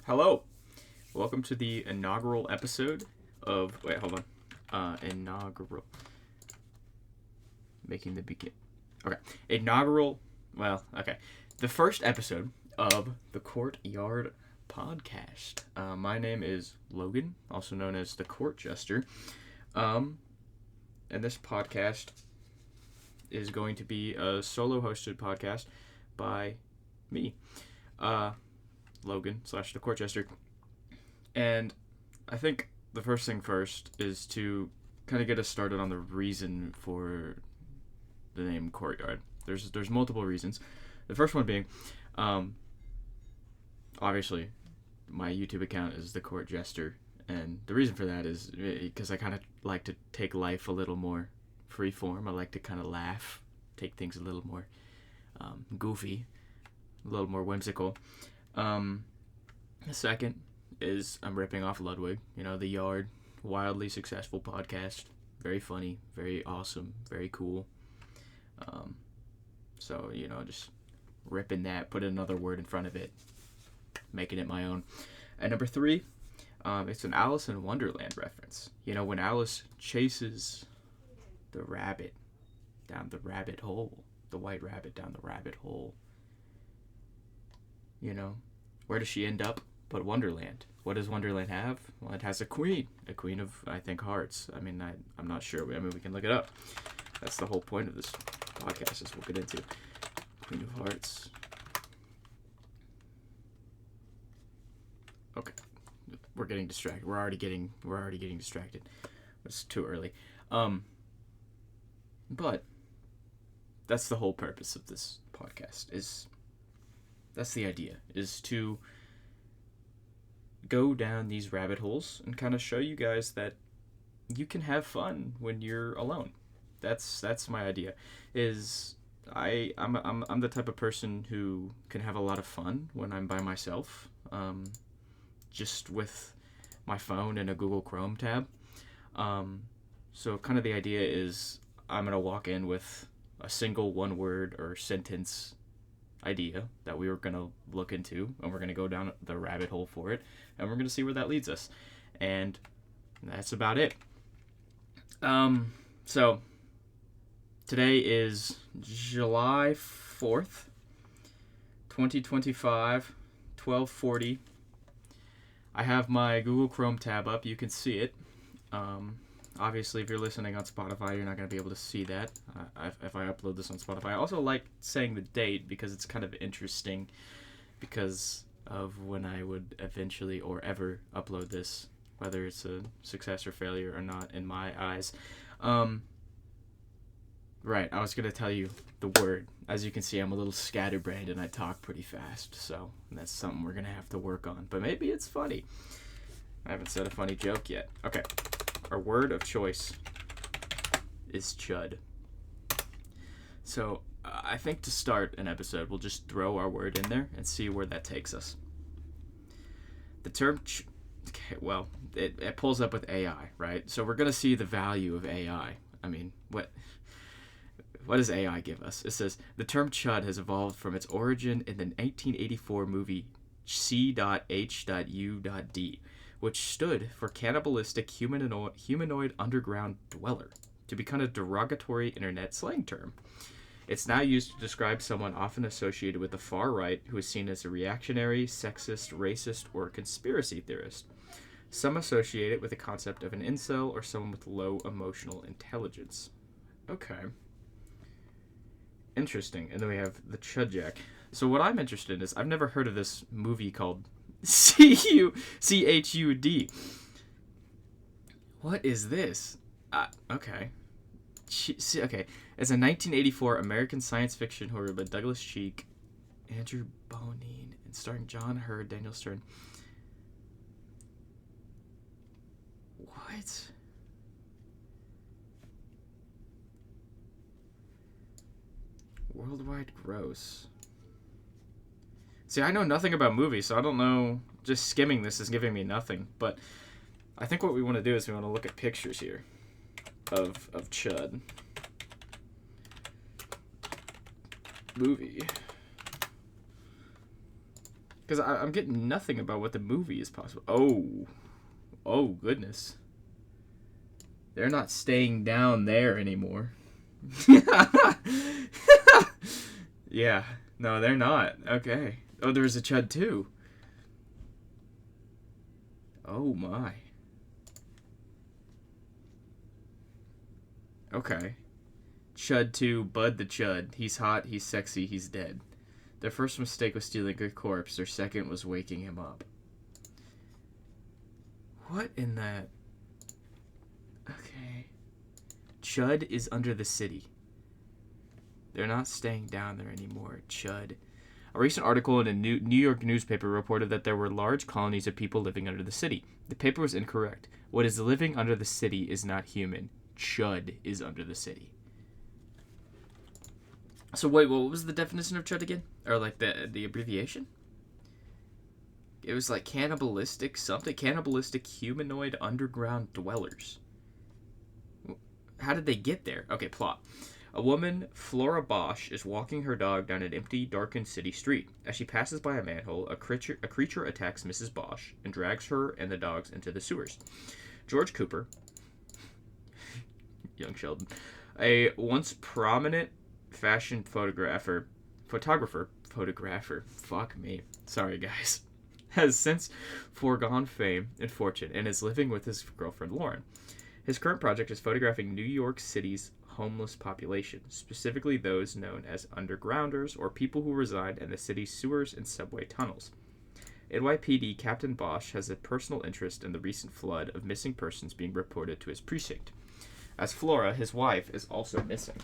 Hello, welcome to the inaugural episode of. Wait, hold on. Inaugural. Making the begin. Okay, inaugural. Well, okay, the first episode of the Courtyard podcast. My name is Logan, also known as the Court Jester. And this podcast is going to be a solo-hosted podcast by me. Logan / the Court Jester. And I think the first thing first is to kind of get us started on the reason for the name Courtyard. There's multiple reasons. The first one being, obviously, my YouTube account is the Court Jester, and the reason for that is because I kind of like to take life a little more freeform. I like to kind of laugh, take things a little more goofy, a little more whimsical. The second is I'm ripping off Ludwig, The Yard, wildly successful podcast, very funny, very awesome, very cool. So, just ripping that, put another word in front of it, making it my own. And number three, it's an Alice in Wonderland reference. When Alice chases the rabbit down the rabbit hole, the white rabbit down the rabbit hole, where does she end up but Wonderland? What does Wonderland have? Well, it has a queen of, I think, hearts. I'm not sure. We can look it up. That's the whole point of this podcast, is we'll get into Queen of Hearts. Okay, we're getting distracted. We're already getting distracted. It's too early. But that's the whole purpose of this podcast. That's the idea, is to go down these rabbit holes and kind of show you guys that you can have fun when you're alone. That's my idea. I'm the type of person who can have a lot of fun when I'm by myself, just with my phone and a Google Chrome tab. So kind of the idea is I'm gonna walk in with a single one word or sentence idea that we were going to look into, and we're going to go down the rabbit hole for it, and we're going to see where that leads us. And that's about it. So today is July 4th, 2025, 12:40. I have my Google Chrome tab up. You can see it. Obviously, if you're listening on Spotify, you're not going to be able to see that if I upload this on Spotify. I also like saying the date because it's kind of interesting because of when I would eventually or ever upload this, whether it's a success or failure or not in my eyes. Right, I was going to tell you the word. As you can see, I'm a little scatterbrained and I talk pretty fast, so that's something we're going to have to work on. But maybe it's funny. I haven't said a funny joke yet. Okay. Our word of choice is Chud. So I think to start an episode, we'll just throw our word in there and see where that takes us. The term, it pulls up with AI, right? So we're going to see the value of AI. What does AI give us? It says, the term Chud has evolved from its origin in the 1884 movie C.H.U.D, which stood for cannibalistic humanoid underground dweller, to become a derogatory internet slang term. It's now used to describe someone often associated with the far right who is seen as a reactionary, sexist, racist, or conspiracy theorist. Some associate it with the concept of an incel or someone with low emotional intelligence. Okay. Interesting. And then we have the Chudjack. So what I'm interested in is, I've never heard of this movie called C.H.U.D. What is this? Okay. Okay. It's a 1984 American science fiction horror by Douglas Cheek, Andrew Bonine, and starring John Hurd, Daniel Stern. What? Worldwide gross. See, I know nothing about movies, so I don't know. Just skimming this is giving me nothing. But I think what we want to do is we want to look at pictures here of Chud. Movie. Because I'm getting nothing about what the movie is possible. Oh. Oh, goodness. They're not staying down there anymore. Yeah. No, they're not. Okay. Oh, there's a Chud too. Oh, my. Okay. Chud 2, Bud the Chud. He's hot, he's sexy, he's dead. Their first mistake was stealing a corpse. Their second was waking him up. What in that? Okay. Chud is under the city. They're not staying down there anymore. Chud. A recent article in a New York newspaper reported that there were large colonies of people living under the city. The paper was incorrect. What is living under the city is not human. Chud is under the city. So wait, what was the definition of Chud again? Or like the abbreviation? It was like cannibalistic something. Cannibalistic humanoid underground dwellers. How did they get there? Okay, plot. A woman, Flora Bosch, is walking her dog down an empty, darkened city street. As she passes by a manhole, a creature attacks Mrs. Bosch and drags her and the dogs into the sewers. George Cooper, young Sheldon, a once prominent fashion photographer, fuck me, sorry guys, has since foregone fame and fortune and is living with his girlfriend Lauren. His current project is photographing New York City's homeless population, specifically those known as undergrounders or people who reside in the city's sewers and subway tunnels. NYPD Captain Bosch has a personal interest in the recent flood of missing persons being reported to his precinct, as Flora, his wife, is also missing.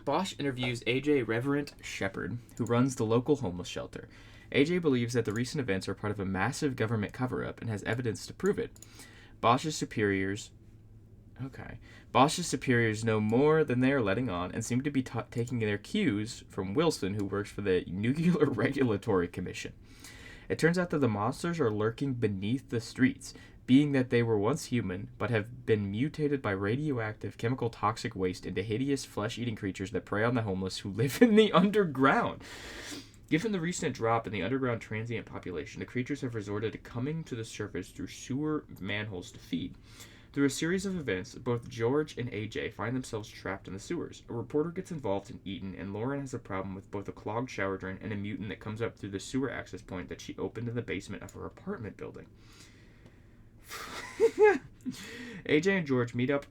Bosch interviews AJ Reverend Shepard, who runs the local homeless shelter. AJ believes that the recent events are part of a massive government cover-up and has evidence to prove it. Bosch's superiors know more than they are letting on and seem to be taking their cues from Wilson, who works for the Nuclear Regulatory Commission. It turns out that the monsters are lurking beneath the streets, being that they were once human, but have been mutated by radioactive, chemical toxic waste into hideous flesh-eating creatures that prey on the homeless who live in the underground. Given the recent drop in the underground transient population, the creatures have resorted to coming to the surface through sewer manholes to feed. Through a series of events, both George and AJ find themselves trapped in the sewers. A reporter gets involved in Eaton, and Lauren has a problem with both a clogged shower drain and a mutant that comes up through the sewer access point that she opened in the basement of her apartment building. AJ and George meet up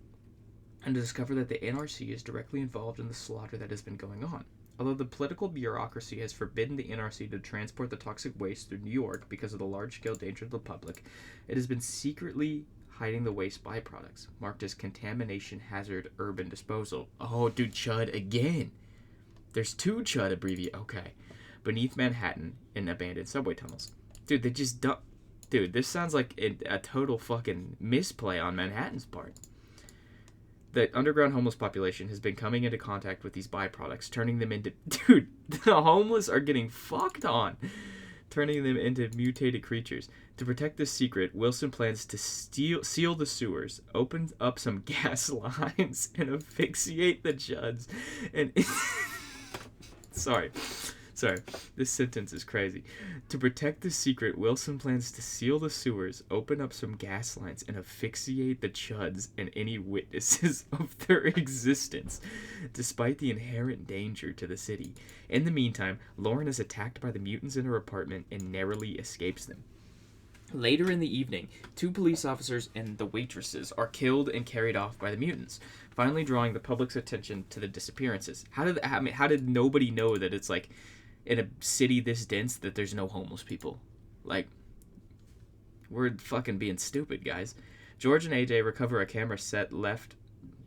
and discover that the NRC is directly involved in the slaughter that has been going on. Although the political bureaucracy has forbidden the NRC to transport the toxic waste through New York because of the large-scale danger to the public, it has been secretly hiding the waste byproducts, marked as contamination hazard urban disposal. Oh, dude, Chud again. There's two Chud abbreviations. Okay. Beneath Manhattan in abandoned subway tunnels. Dude, they just dump. Dude, this sounds like a total fucking misplay on Manhattan's part. The underground homeless population has been coming into contact with these byproducts, turning them into... Dude, the homeless are getting fucked on. Turning them into mutated creatures. To protect this secret, Wilson plans to seal the sewers, open up some gas lines, and asphyxiate the Chuds. And... Sorry, this sentence is crazy. To protect the secret, Wilson plans to seal the sewers, open up some gas lines, and asphyxiate the Chuds and any witnesses of their existence, despite the inherent danger to the city. In the meantime, Lauren is attacked by the mutants in her apartment and narrowly escapes them. Later in the evening, 2 police officers and the waitresses are killed and carried off by the mutants, finally drawing the public's attention to the disappearances. How did nobody know that it's like in a city this dense that there's no homeless people? Like, we're fucking being stupid, guys. George and AJ recover a camera set left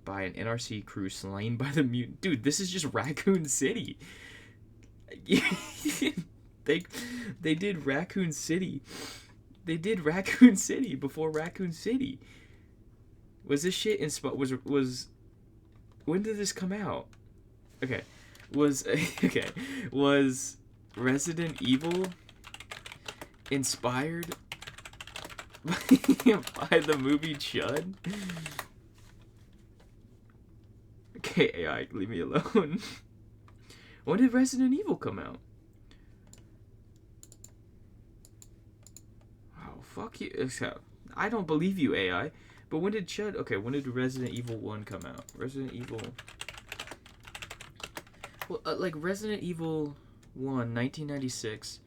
by an NRC crew slain by the mutant. Dude, this is just Raccoon City. They did Raccoon City. They did Raccoon City before Raccoon City. Was this shit was when did this come out? Okay. Was Resident Evil inspired by the movie Chud? Okay, AI, leave me alone. When did Resident Evil come out? Fuck you. I don't believe you, AI. But when did Chud... Okay, when did Resident Evil 1 come out? Resident Evil... Well, like, Resident Evil 1, 1996.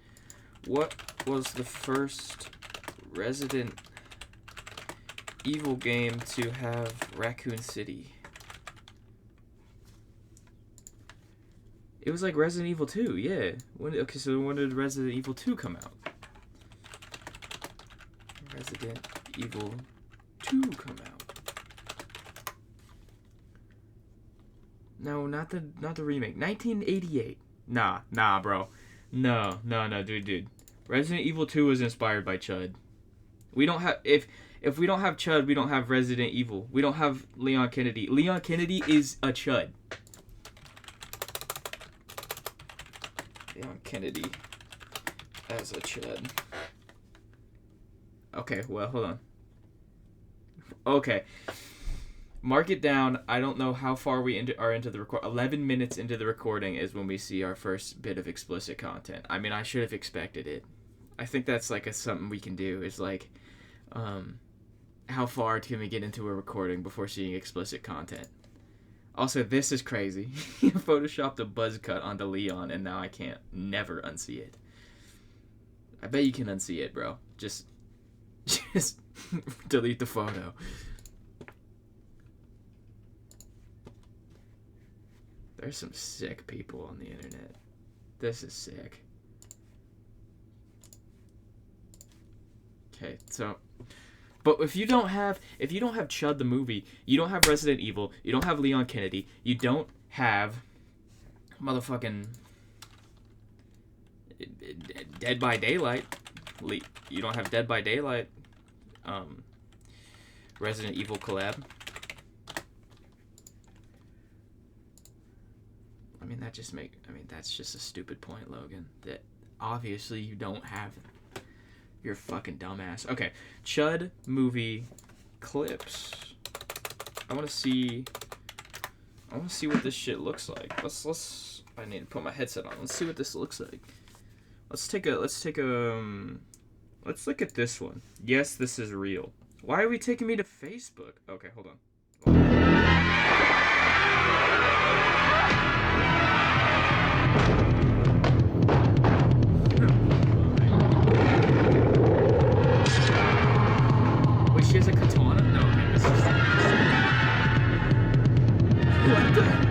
What was the first Resident Evil game to have Raccoon City? It was like Resident Evil 2, yeah. Okay, so when did Resident Evil 2 come out? Resident Evil 2 come out. No, not the remake. 1988. Nah, bro. No, dude. Resident Evil 2 was inspired by Chud. We don't have if we don't have Chud, we don't have Resident Evil. We don't have Leon Kennedy. Leon Kennedy is a Chud. Leon Kennedy as a Chud. Okay, well, hold on. Okay. Mark it down. I don't know how far we are into the record. 11 minutes into the recording is when we see our first bit of explicit content. I mean, I should have expected it. I think that's like something we can do is like, how far can we get into a recording before seeing explicit content? Also, this is crazy. You photoshopped a buzz cut onto Leon and now I can't never unsee it. I bet you can unsee it, bro. Just delete the photo. There's some sick people on the internet. This is sick. Okay, so, but if you don't have Chud the movie, you don't have Resident Evil, you don't have Leon Kennedy, you don't have motherfucking Dead by Daylight. You don't have Dead by Daylight. Resident Evil collab. I mean, that's just a stupid point, Logan. That obviously you don't have it. You're a fucking dumbass. Okay, Chud movie clips. I want to see what this shit looks like. Let's. I need to put my headset on. Let's see what this looks like. Let's look at this one. Yes, this is real. Why are we taking me to Facebook? Okay, hold on. Wait, she has a katana? No, okay, this is... What the...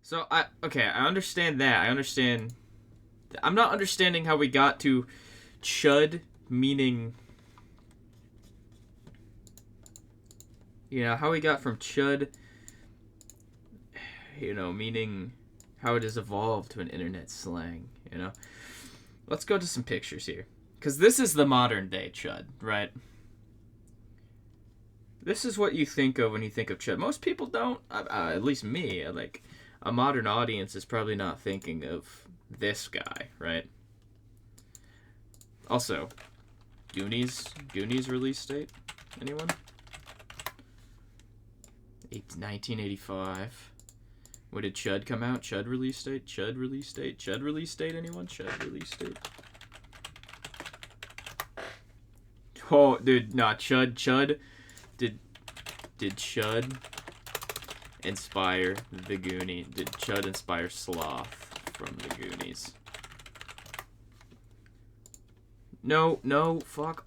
So, I understand that. I'm not understanding how we got to Chud, meaning... You know, how we got from Chud, you know, meaning how it has evolved to an internet slang, you know? Let's go to some pictures here. Because this is the modern day Chud, right? This is what you think of when you think of Chud. Most people don't, at least me, like... A modern audience is probably not thinking of this guy, right? Also, Goonies release date? Anyone? 1985. When did Chud come out? Chud release date? Chud release date? Chud release date? Anyone? Chud release date? Oh, dude, nah, Chud. Did Chud inspire the Goonies? Did Chud inspire Sloth from the Goonies? No, fuck.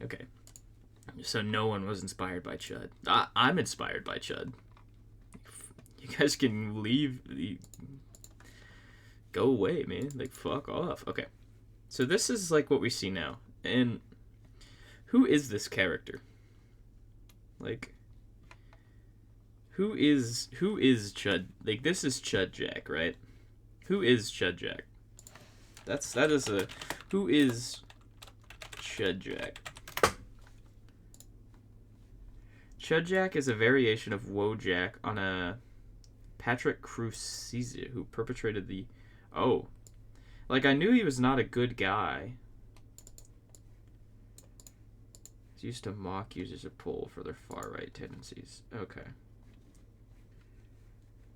Okay. So no one was inspired by Chud. I'm inspired by Chud. You guys can leave. Go away, man. Like, fuck off. Okay. So this is like what we see now. And Who is this character? Like, who is Chud? Like, this is Chud Jack, right? Who is Chud Jack? Who is Chud Jack? Chud Jack is a variation of Wojak on a Patrick Crucese, who perpetrated the... Oh. Like, I knew he was not a good guy. He's used to mock users of pull for their far-right tendencies. Okay.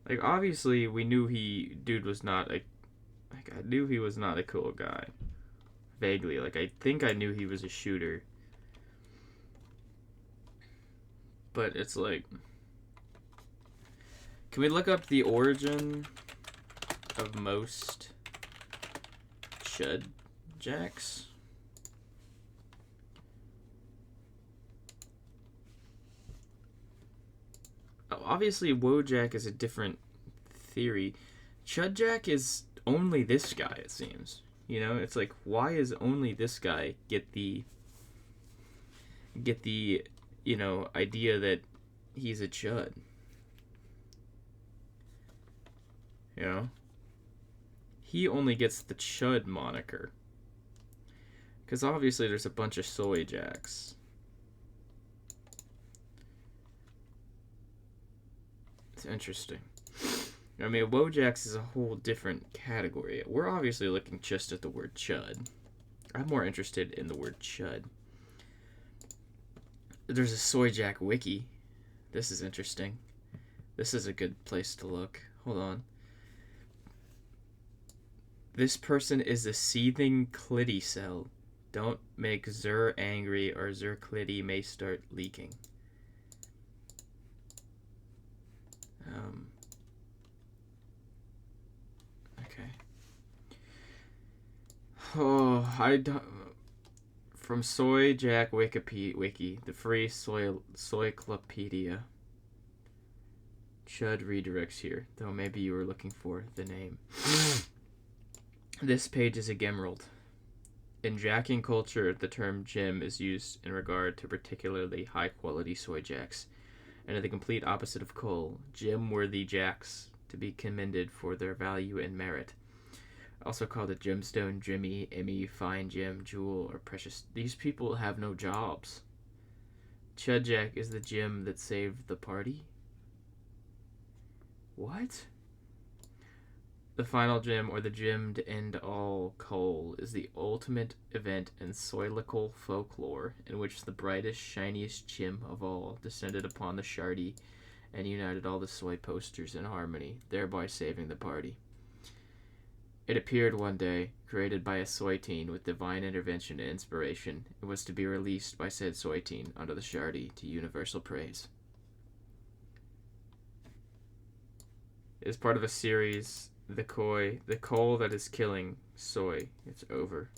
Like, obviously, we knew dude was not a... Like, I knew he was not a cool guy. Vaguely. Like, I think I knew he was a shooter. But it's like... Can we look up the origin of most Chud Jacks? Oh, obviously, Wojak is a different theory. Chud Jack is only this guy, it seems. You know, it's like, why is only this guy get the you know, idea that he's a Chud? You know? He only gets the Chud moniker. Because obviously there's a bunch of soy jacks. It's interesting. I mean, Wojaks is a whole different category. We're obviously looking just at the word Chud. I'm more interested in the word Chud. There's a Soy Jack wiki. This is interesting. This is a good place to look. Hold on. This person is a seething clitty cell. Don't make Zur angry or Zur clitty may start leaking. Okay. Oh, I don't... From Soy Jack Wiki, the free Soyclopedia. Chud redirects here, though maybe you were looking for the name. This page is a gemerald. In jacking culture, the term gem is used in regard to particularly high-quality soy jacks, and the complete opposite of coal, gem-worthy jacks to be commended for their value and merit. Also called a gemstone, gemmy, emmy, fine gem, jewel, or precious. These people have no jobs. Chud Jack is the gem that saved the party? What? The final gem, or the gem to end all coal, is the ultimate event in soylical folklore, in which the brightest, shiniest gem of all descended upon the shardy and united all the soy posters in harmony, thereby saving the party. It appeared one day, created by a soy teen with divine intervention and inspiration. It was to be released by said soy teen under the shardy to universal praise. It is part of a series, the coal that is killing soy. It's over.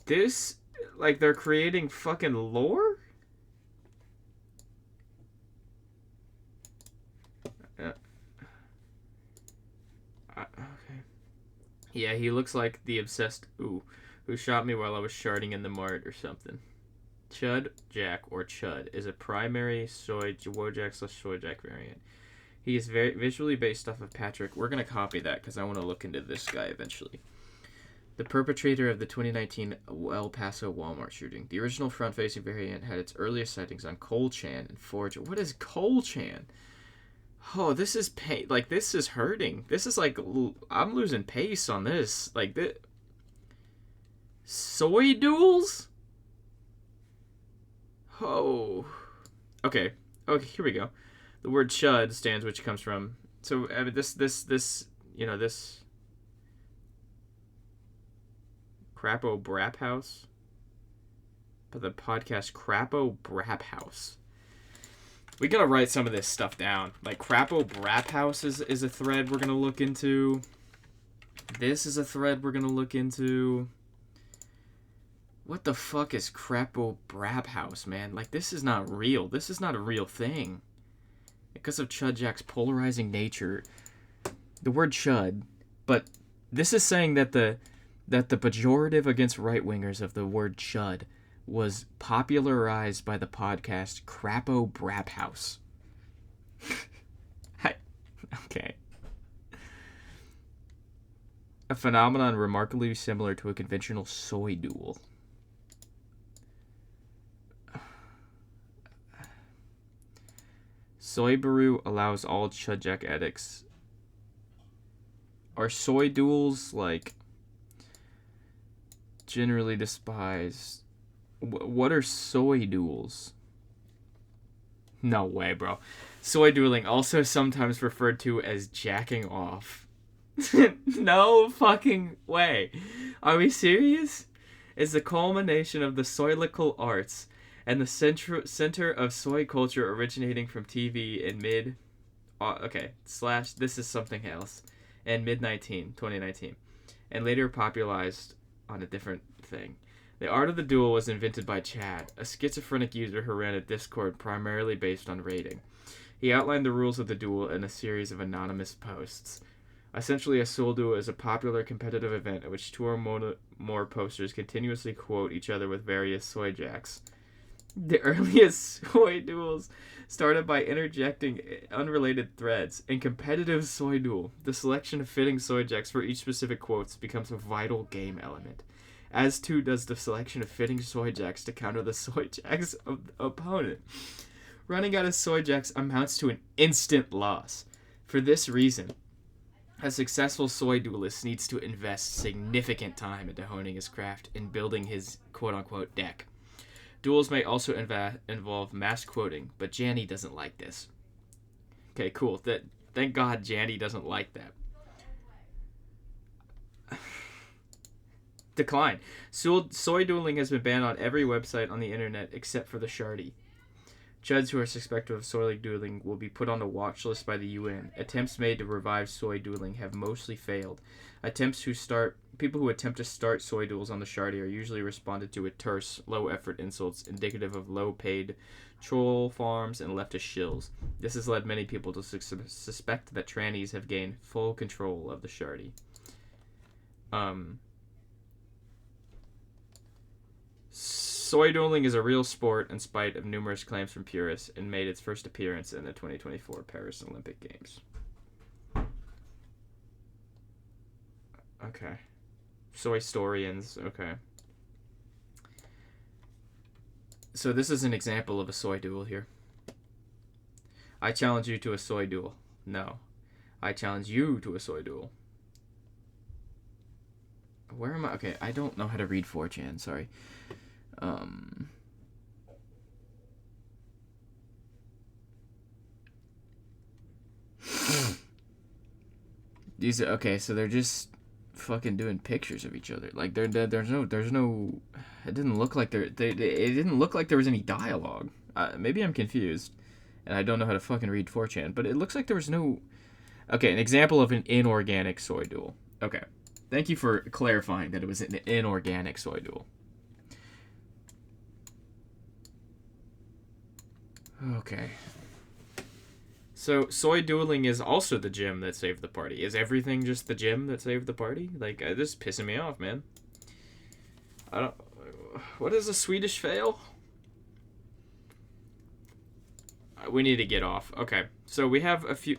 This, like, they're creating fucking lore? Okay. Yeah, he looks like the obsessed who shot me while I was sharding in the mart or something. Chud Jack, or Chud, is a primary Wojak/Soy Jack variant. He is very visually based off of Patrick. We're going to copy that because I want to look into this guy eventually. The perpetrator of the 2019 El Paso Walmart shooting. The original front-facing variant had its earliest sightings on Cole Chan and Forge. What is Cole Chan? Oh, this is pain. Like, this is hurting. This is like, I'm losing pace on this. Like, this. Soy duels? Oh. Okay. Okay, here we go. The word Chud stands, which comes from... So, this, you know, this... Crapo Brap House? But the podcast Crapo Brap House. We gotta write some of this stuff down. Like, Crapo Brap House is a thread we're gonna look into. This is a thread we're gonna look into. What the fuck is Crapo Brap House, man? Like, this is not real. This is not a real thing. Because of Chud Jack's polarizing nature. The word Chud. But this is saying that that the pejorative against right-wingers of the word chud was popularized by the podcast Crapo Brap House. Okay. A phenomenon remarkably similar to a conventional soy duel. Soy Baru allows all Chudjak addicts. Are soy duels, like, generally despised? What are soy duels? No way, bro. Soy dueling, also sometimes referred to as jacking off. No fucking way. Are we serious? Is the culmination of the soylical arts and the center of soy culture originating from TV in this is something else, in mid-2019, and later popularized on a different thing. The art of the duel was invented by Chad, a schizophrenic user who ran a Discord primarily based on raiding. He outlined the rules of the duel in a series of anonymous posts. Essentially, a soul duel is a popular competitive event at which two or more posters continuously quote each other with various soy jacks. The earliest soy duels started by interjecting unrelated threads. In competitive soy duel, the selection of fitting soy jacks for each specific quotes becomes a vital game element, as too does the selection of fitting soy jacks to counter the soy jacks of the opponent. Running out of soy jacks amounts to an instant loss. For this reason, a successful soy duelist needs to invest significant time into honing his craft and building his quote-unquote deck. Duels may also involve mass quoting, but Janny doesn't like this. Okay, cool. Thank God Janny doesn't like that. Decline. Soy dueling has been banned on every website on the internet except for the Shardy. Chuds who are suspected of soy dueling will be put on a watch list by the UN. Attempts made to revive soy dueling have mostly failed. People who attempt to start soy duels on the Shardy are usually responded to with terse, low-effort insults indicative of low-paid troll farms and leftist shills. This has led many people to suspect that trannies have gained full control of the Shardy. Soy dueling is a real sport in spite of numerous claims from purists and made its first appearance in the 2024 Paris Olympic Games. Okay. Soy historians, okay. So this is an example of a soy duel here. I challenge you to a soy duel. No. I challenge you to a soy duel. Where am I? Okay, I don't know how to read 4chan, sorry. These are, okay, so they're just fucking doing pictures of each other. Like there's no it didn't look like it didn't look like there was any dialogue. Maybe I'm confused and I don't know how to fucking read 4chan, but it looks like there was no. Okay, an example of an inorganic soy duel. Okay. Thank you for clarifying that it was an inorganic soy duel. Okay. So, soy dueling is also the gym that saved the party. Is everything just the gym that saved the party? Like, this is pissing me off, man. I don't... What is a Swedish fail? We need to get off. Okay. So, we have a few...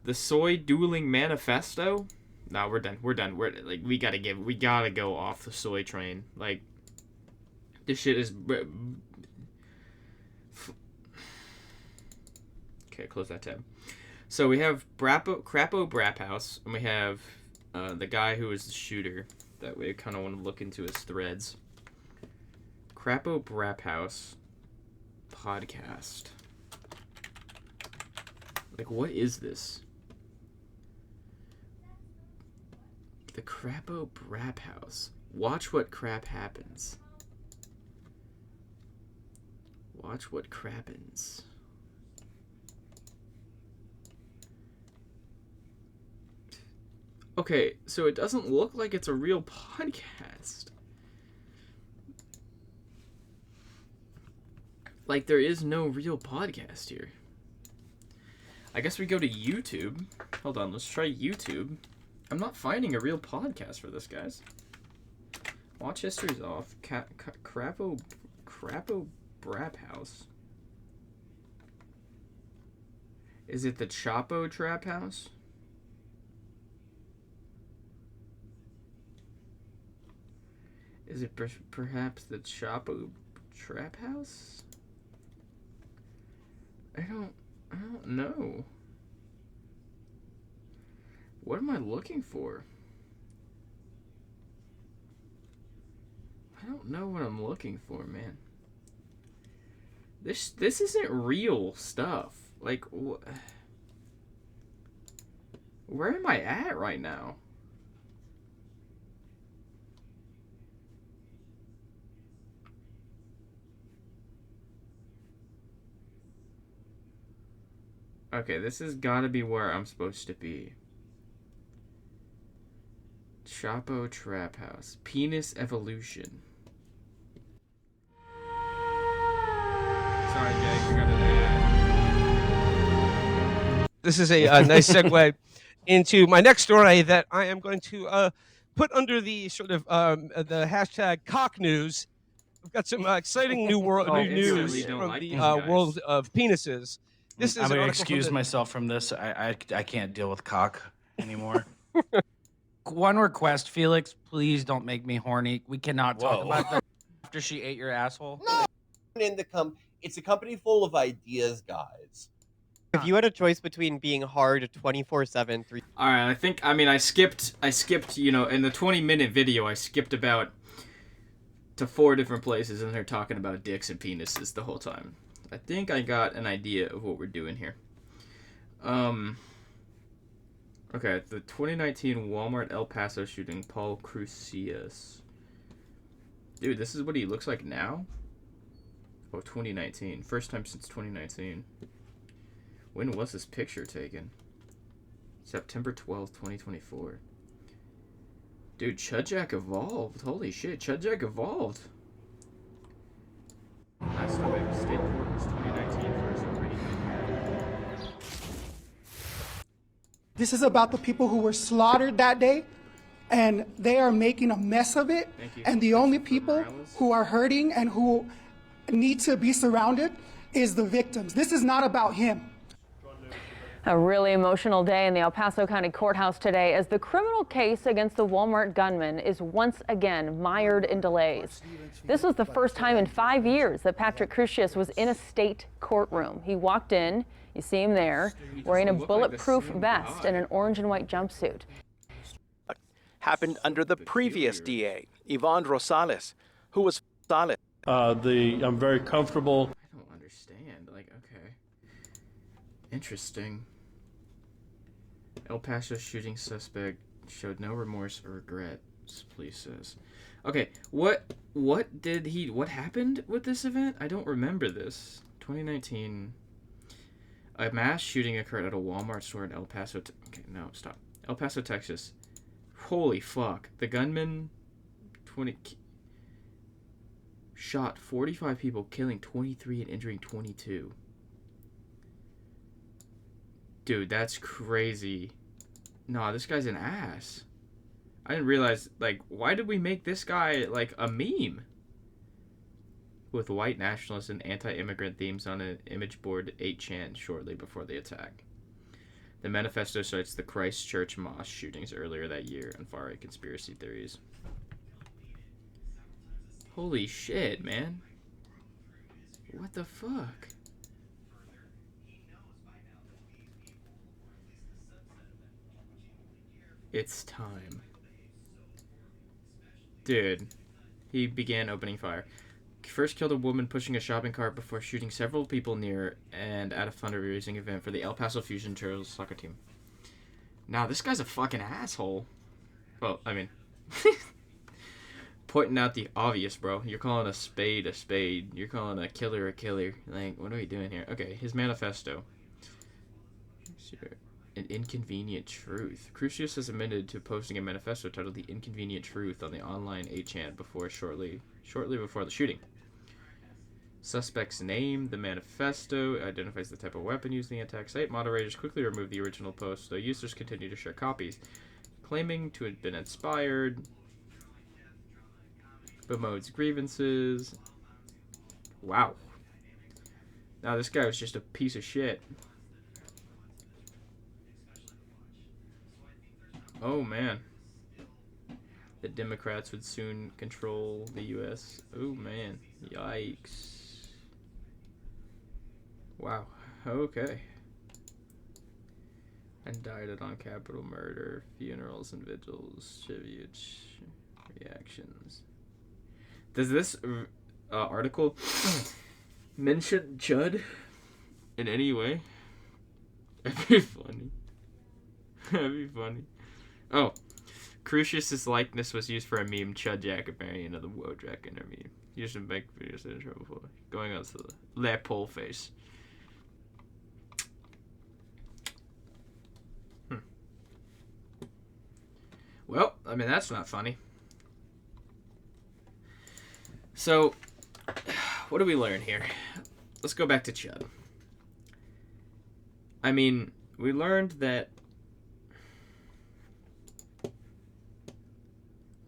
The soy dueling manifesto? No, we're done. We're done. We gotta go off the soy train. Like, this shit is... Okay, close that tab. So we have Crapo Brap House, and we have the guy who is the shooter that we kind of want to look into his threads. Crapo Brap House podcast. Like, what is this? The Crapo Brap House. Watch what crap happens. Watch what crappens. Okay, so it doesn't look like it's a real podcast. Like, there is no real podcast here. I guess we go to YouTube. Hold on, let's try YouTube. I'm not finding a real podcast for this, guys. Watch history's off. Crapo Brap House. Is it the Chapo Trap House? Is it perhaps the Chapo Trap House? I don't know. What am I looking for? I don't know what I'm looking for, man. This isn't real stuff. Like, where am I at right now? Okay, this has got to be where I'm supposed to be. Chapo Trap House. Penis Evolution. Sorry, Jake. I got an ad. This is a nice segue into my next story that I am going to put under the sort of the hashtag cock news. We've got some exciting new news from the world of penises. I'm going to excuse myself from this. I can't deal with cock anymore. One request, Felix, please don't make me horny. We cannot talk about that after she ate your asshole. No. It's a company full of ideas, guys. If you had a choice between being hard 24/7, all right, I skipped, you know, in the 20-minute video, I skipped about to 4 different places, and they're talking about dicks and penises the whole time. I think I got an idea of what we're doing here. Okay, the 2019 Walmart El Paso shooting, Paul Crucius. Dude, this is what he looks like now? Oh, 2019. First time since 2019. When was this picture taken? September 12th, 2024. Dude, Chudjack evolved. Holy shit, Chudjack evolved. Last time I was state court was 2019 first already. This is about the people who were slaughtered that day, and they are making a mess of it. And the only people who are hurting and who need to be surrounded is the victims. This is not about him. A really emotional day in the El Paso County Courthouse today as the criminal case against the Walmart gunman is once again mired in delays. This was the first time in 5 years that Patrick Crucius was in a state courtroom. He walked in, you see him there, wearing a bulletproof vest and an orange and white jumpsuit. Happened under the previous DA, Yvonne Rosales, who was solid. I'm very comfortable. I don't understand. Like, okay. Interesting. El Paso shooting suspect showed no remorse or regret, police says. Okay, what happened with this event? I don't remember this. 2019. A mass shooting occurred at a Walmart store in El Paso. Okay, no, stop. El Paso, Texas. Holy fuck. The gunman shot 45 people, killing 23 and injuring 22. Dude, that's crazy. Nah, this guy's an ass. I didn't realize, like, why did we make this guy, like, a meme? With white nationalist and anti-immigrant themes on an image board 8chan shortly before the attack. The manifesto cites the Christchurch mosque shootings earlier that year and far-right conspiracy theories. Holy shit, man. What the fuck? It's time. Dude, he began opening fire. First killed a woman pushing a shopping cart before shooting several people near and at a fundraising event for the El Paso Fusion Turtles soccer team. Now, this guy's a fucking asshole. Well, I mean, pointing out the obvious, bro. You're calling a spade a spade. You're calling a killer a killer. Like, what are we doing here? Okay, his manifesto. An Inconvenient Truth. Crucius has admitted to posting a manifesto titled The Inconvenient Truth on the online 8chan shortly before the shooting. Suspect's name, the manifesto, identifies the type of weapon used in the attack site. Moderators quickly removed the original post, though users continue to share copies, claiming to have been inspired. Bemodes grievances. Wow. Now this guy was just a piece of shit. Oh man. The Democrats would soon control the U.S. Oh man. Yikes. Wow. Okay. Indicted on capital murder, funerals and vigils, tribute, reactions. Does this article mention Chud in any way? That'd be funny. That'd be funny. Oh, Crucius's likeness was used for a meme. Chud Jack, a variant of the Wojak in a meme. Used to make videos in trouble before going on to the La pole face. Well, I mean, that's not funny. So, what do we learn here? Let's go back to Chud. I mean, we learned that...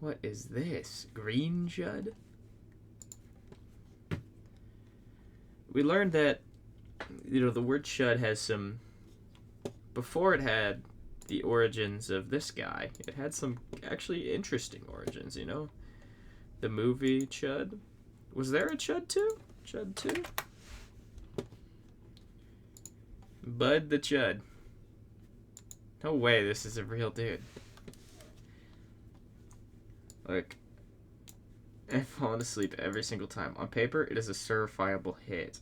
What is this? Green Chud? We learned that, you know, the word Chud has some... Before it had the origins of this guy, it had some actually interesting origins, you know? The movie Chud. Was there a Chud 2? Chud 2? Bud the Chud. No way this is a real dude. Look. I've fallen asleep every single time. On paper, it is a certifiable hit.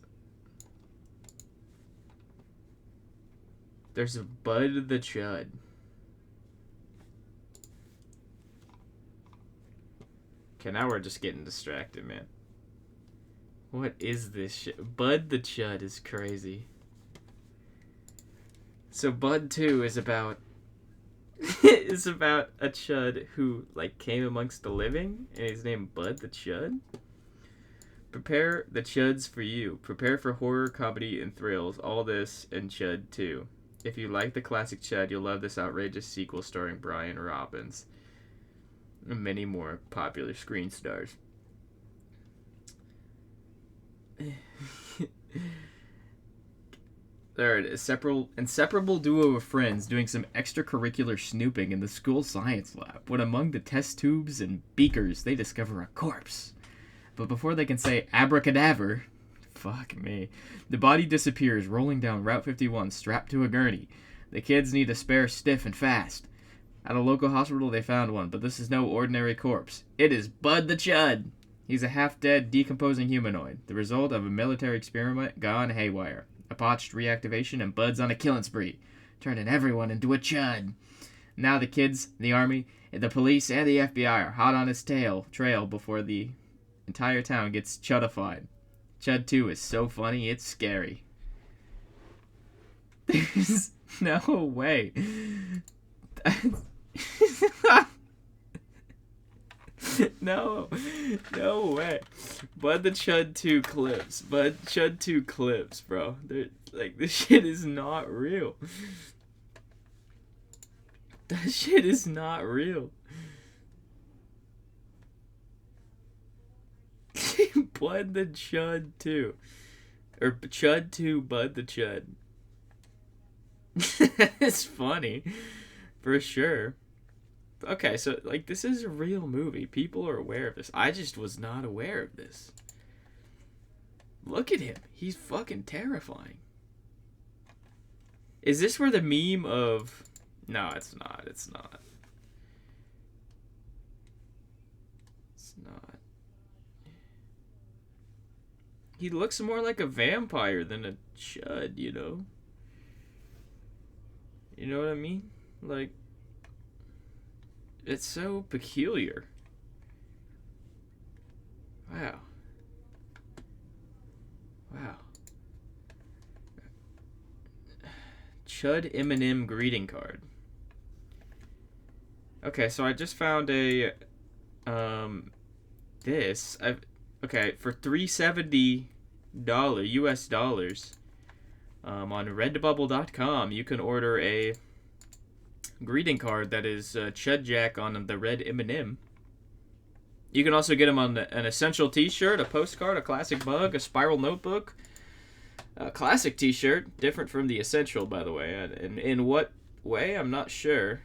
There's a Bud the Chud. Okay, now we're just getting distracted, man. What is this shit? Bud the Chud is crazy. So Bud 2 is about... is about a Chud who, like, came amongst the living, and he's named Bud the Chud. Prepare the Chuds for you. Prepare for horror, comedy, and thrills. All this and Chud 2. If you like the classic Chud, you'll love this outrageous sequel starring Brian Robbins and many more popular screen stars. Third, inseparable duo of friends doing some extracurricular snooping in the school science lab when among the test tubes and beakers they discover a corpse. But before they can say abracadabra, fuck me, the body disappears rolling down Route 51 strapped to a gurney. The kids need a spare stiff and fast. At a local hospital they found one, but this is no ordinary corpse. It is Bud the Chud. He's a half-dead, decomposing humanoid, the result of a military experiment gone haywire. A botched reactivation and Bud's on a killing spree, turning everyone into a Chud. Now the kids, the army, the police, and the FBI are hot on his trail before the entire town gets Chudified. Chud 2 is so funny, it's scary. There's no way. No way. Bud the Chud 2 clips. Bud Chud 2 clips, bro. They're, like, this shit is not real. That shit is not real. Bud the Chud 2. Or Chud 2 Bud the Chud. It's funny. For sure. Okay, so, like, this is a real movie. People are aware of this. I just was not aware of this. Look at him. He's fucking terrifying. Is this where the meme of... No, it's not. It's not. It's not. He looks more like a vampire than a Chud, you know? You know what I mean? Like... It's so peculiar. Wow. Wow. Chud Eminem greeting card. Okay, so I just found a this. Okay, for $370 US dollars on redbubble.com you can order a greeting card that is Chud Jack on the red M&M. You can also get them on an essential t-shirt, a postcard, a classic mug, a spiral notebook. A classic t-shirt, different from the essential, by the way. And in what way, I'm not sure.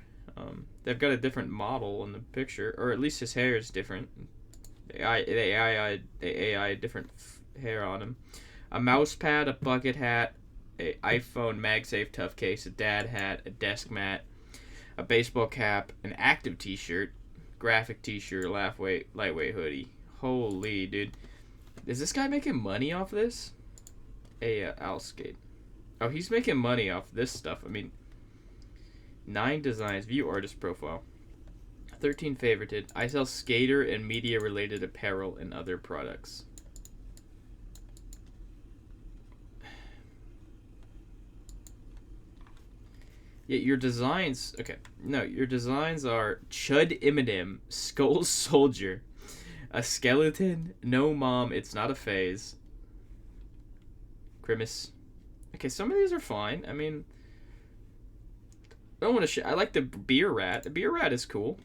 They've got a different model in the picture, or at least his hair is different. The AI different hair on him. A mouse pad, a bucket hat, a iPhone MagSafe tough case, a dad hat, a desk mat, a baseball cap, an active t-shirt, graphic t-shirt, lightweight hoodie. Holy dude. Is this guy making money off this? Owlskate. Oh, he's making money off this stuff. I mean, 9 designs. View artist profile. 13 favorited. I sell skater and media related apparel and other products. Yeah, your designs... Okay. No, your designs are Chud Eminem, Skull Soldier, a skeleton, no mom, it's not a phase, Grimace. Okay, some of these are fine. I mean, I don't want to I like the beer rat. The beer rat is cool.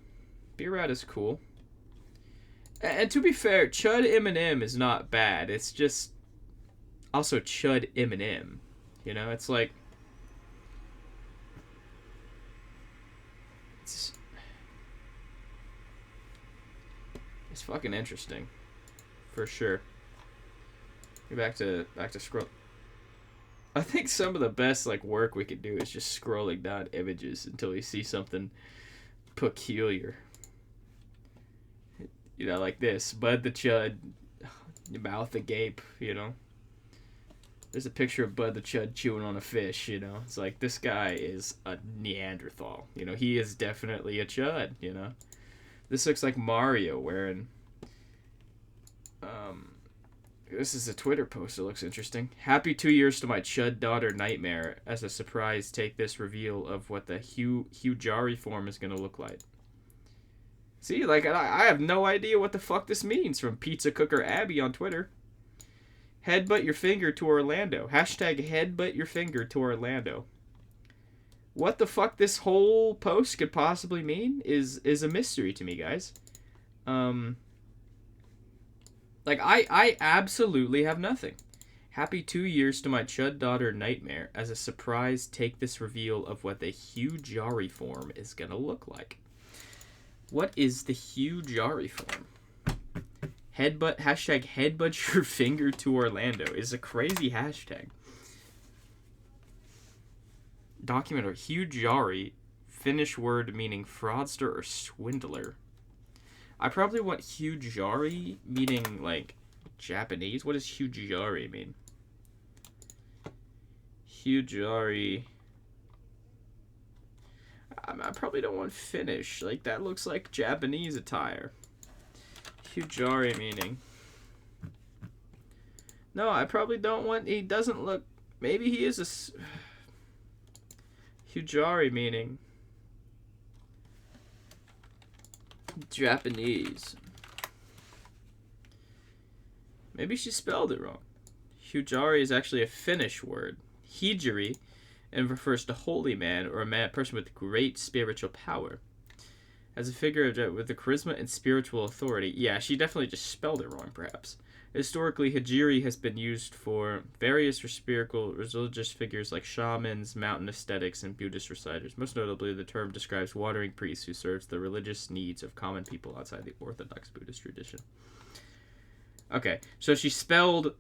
Beer rat is cool. And to be fair, Chud Eminem is not bad. It's just also Chud Eminem. You know, it's like... It's fucking interesting. For sure. Get back to scroll. I think some of the best like work we could do is just scrolling down images until we see something peculiar. You know, like this. Bud the Chud, your mouth agape, you know. There's a picture of Bud the Chud chewing on a fish, you know. It's like, this guy is a Neanderthal. You know, he is definitely a Chud, you know. This looks like Mario wearing... This is a Twitter post that looks interesting. Happy 2 years to my Chud daughter Nightmare. As a surprise, take this reveal of what the Hugh Jari form is going to look like. See, like, I have no idea what the fuck this means from Pizza Cooker Abby on Twitter. Headbutt your finger to Orlando. Hashtag headbutt your finger to Orlando. What the fuck this whole post could possibly mean is a mystery to me, guys. Like, I absolutely have nothing. Happy 2 years to my Chud daughter Nightmare. As a surprise, take this reveal of what the Hugh Jari form is gonna look like. What is the Hugh Jari form? Hashtag headbutt your finger to Orlando is a crazy hashtag. Documenter Hugh Jari, Finnish word meaning fraudster or swindler. I probably want Hugh Jari meaning like Japanese. What does Hugh Jari mean? Hugh Jari. I probably don't want Finnish. Like, that looks like Japanese attire. Hugh Jari meaning. No, I probably don't want... He doesn't look... Maybe he is a... Hugh Jari meaning... Japanese. Maybe she spelled it wrong. Hugh Jari is actually a Finnish word. Hijiri, and refers to holy man or a person with great spiritual power. As a figure with the charisma and spiritual authority. Yeah, she definitely just spelled it wrong, perhaps. Historically, hijiri has been used for various spiritual religious figures like shamans, mountain ascetics, and Buddhist reciters. Most notably, the term describes wandering priests who serves the religious needs of common people outside the Orthodox Buddhist tradition. Okay, so she spelled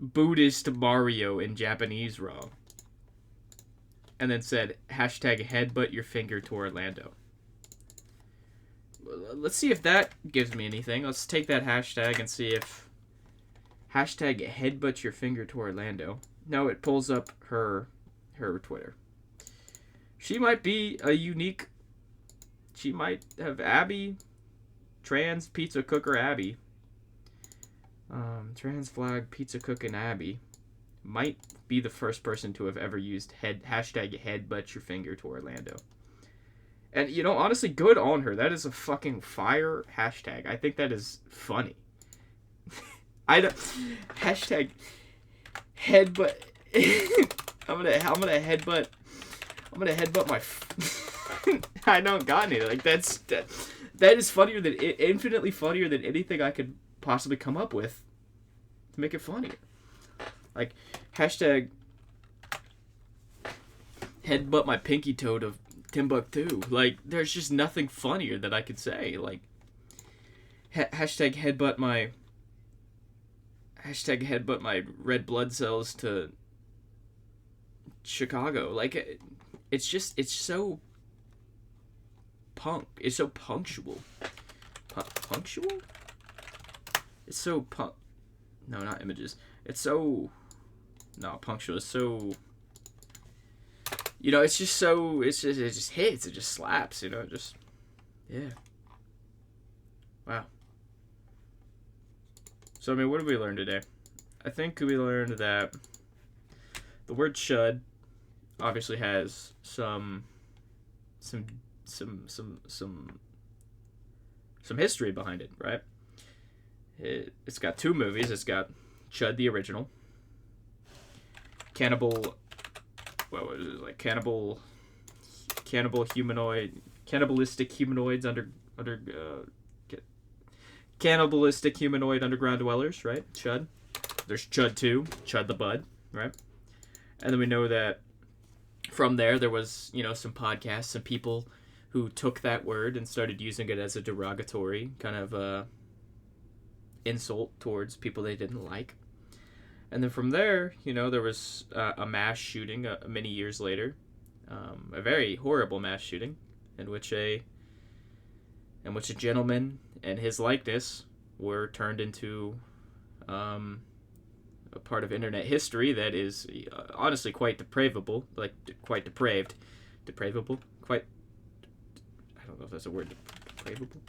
Buddhist Mario in Japanese wrong. And then said, hashtag headbutt your finger to Orlando. Let's see if that gives me anything. Let's take that hashtag and see if... Hashtag headbutt your finger to Orlando. No, it pulls up her Twitter. She might be a unique... She might have Abby. Trans pizza cooker Abby. Trans flag pizza cooking Abby. Might be the first person to have ever used hashtag headbutt your finger to Orlando. And, you know, honestly, good on her. That is a fucking fire hashtag. I think that is funny. I don't... Hashtag headbutt... I'm gonna headbutt my... I don't got any. Like, That is infinitely funnier than anything I could possibly come up with to make it funnier. Like, hashtag headbutt my pinky toe to Timbuktu. Like, there's just nothing funnier that I could say. Like, hashtag headbutt my red blood cells to Chicago. Like, it's so punk. It's so punctual. Punctual? It's so No, not images. It's so... No, punctual. It's so... You know, it's just so... it just hits. It just slaps, you know? Just... Yeah. Wow. So, I mean, what did we learn today? I think we learned that the word chud obviously has some history behind it, right? It's got 2 movies. It's got Chud the original, cannibalistic humanoid underground dwellers, right? Chud. There's Chud 2, Chud the Bud, right? And then we know that from there was, you know, some podcasts, some people who took that word and started using it as a derogatory kind of insult towards people they didn't like. And then from there, you know, there was a mass shooting many years later, a very horrible mass shooting in which a gentleman and his likeness were turned into a part of internet history that is honestly quite depravable, like quite depraved. Depravable? Quite... I don't know if that's a word. Depravable?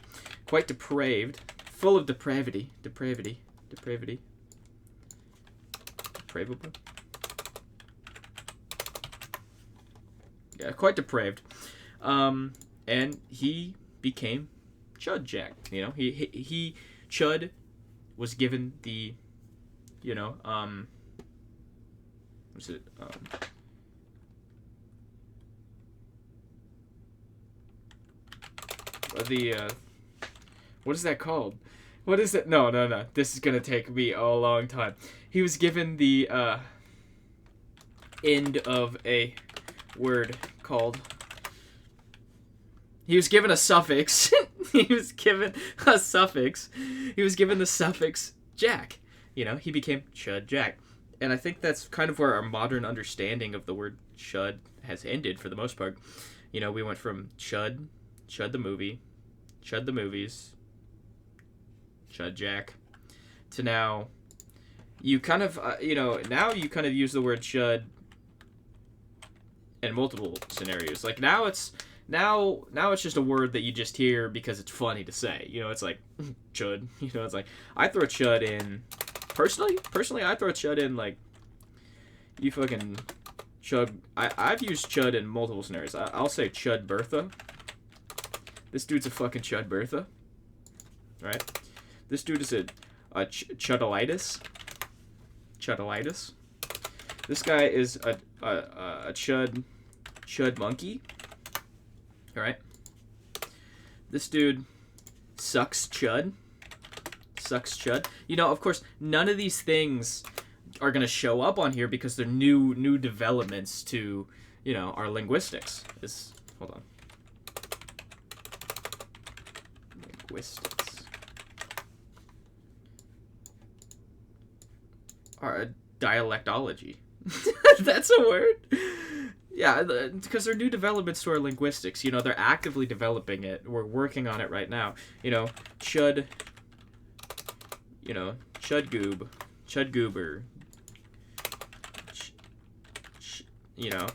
Quite depraved. Full of depravity. Depravity. Depravity. Depravable? Yeah, quite depraved. And he became Chud Jack. You know, he Chud was given the, you know, what's it? What is that called? What is it? No. This is gonna take me a long time. He was given the end of a word called. He was given a suffix. He was given a suffix. He was given the suffix Jack. You know, he became Chud Jack. And I think that's kind of where our modern understanding of the word Chud has ended for the most part. You know, we went from Chud the movie, Chud the movies, Chud Jack, to now you kind of, now you kind of use the word Chud in multiple scenarios. Like now it's just a word that you just hear because it's funny to say. You know, it's like Chud. You know, it's like I throw Chud in. Personally, I throw Chud in like you fucking Chud. I've used Chud in multiple scenarios. I'll say Chud Bertha. This dude's a fucking Chud Bertha. Right? This dude is a Chudulitis. Chudulitis. This guy is a Chud monkey. Alright? This dude sucks Chud. Sucks Chud. You know, of course, none of these things are going to show up on here because they're new developments to, you know, our linguistics. Hold on. Linguistics. Our dialectology. That's a word? Yeah, because they're new developments to our linguistics. You know, they're actively developing it. We're working on it right now. You know, Chud... You know, Chud Goober, you know,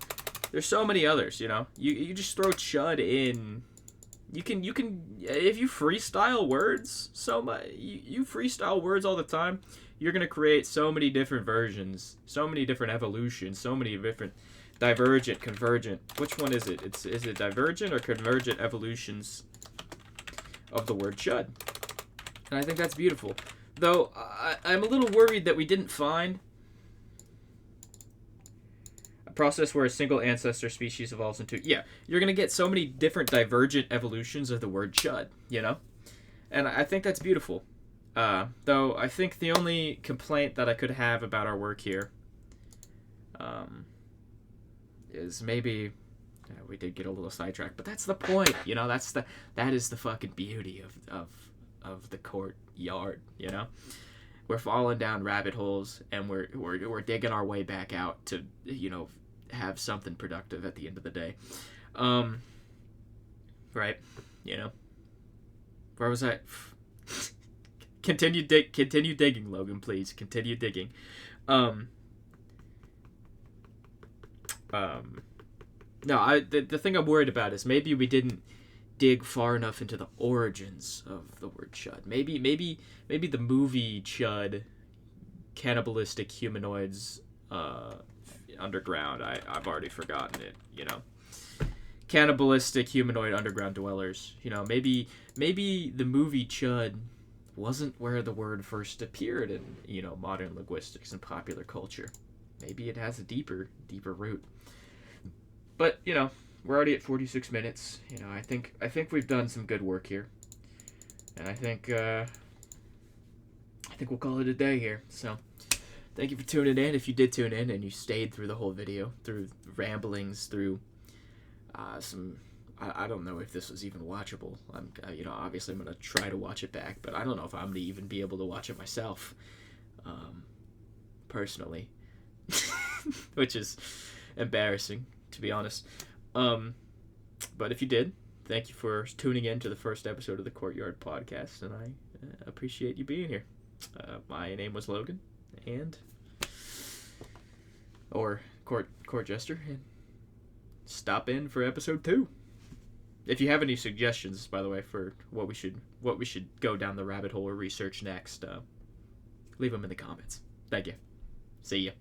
there's so many others, you know, you just throw Chud in, you can, if you freestyle words so much, you freestyle words all the time, you're going to create so many different versions, so many different evolutions, so many different divergent, convergent, which one is it? Is it divergent or convergent evolutions of the word Chud? And I think that's beautiful. Though, I'm a little worried that we didn't find... A process where a single ancestor species evolves into... Yeah, you're going to get so many different divergent evolutions of the word chud, you know? And I think that's beautiful. Though I think the only complaint that I could have about our work here is maybe... Yeah, we did get a little sidetracked, but that's the point, you know? That is the fucking beauty of the courtyard, you know? We're falling down rabbit holes, and we're digging our way back out to, you know, have something productive at the end of the day. Right? You know? Where was I? Continue digging, Logan, please. Continue digging. No, the thing I'm worried about is maybe we didn't dig far enough into the origins of the word chud. Maybe the movie Chud, cannibalistic humanoids underground. I've already forgotten it, you know. Cannibalistic humanoid underground dwellers. You know, maybe the movie Chud wasn't where the word first appeared in, you know, modern linguistics and popular culture. Maybe it has a deeper root. But, you know, we're already at 46 minutes. You know, I think we've done some good work here. And I think we'll call it a day here. So, thank you for tuning in. If you did tune in and you stayed through the whole video, through ramblings, through some... I don't know if this was even watchable. You know, obviously I'm going to try to watch it back, but I don't know if I'm going to even be able to watch it myself. Personally. Which is embarrassing, to be honest. But if you did, thank you for tuning in to the first episode of the Courtyard podcast, and I appreciate you being here. My name was Logan, or Court Jester, and stop in for episode 2. If you have any suggestions, by the way, for what we should go down the rabbit hole or research next, leave them in the comments. Thank you. See ya.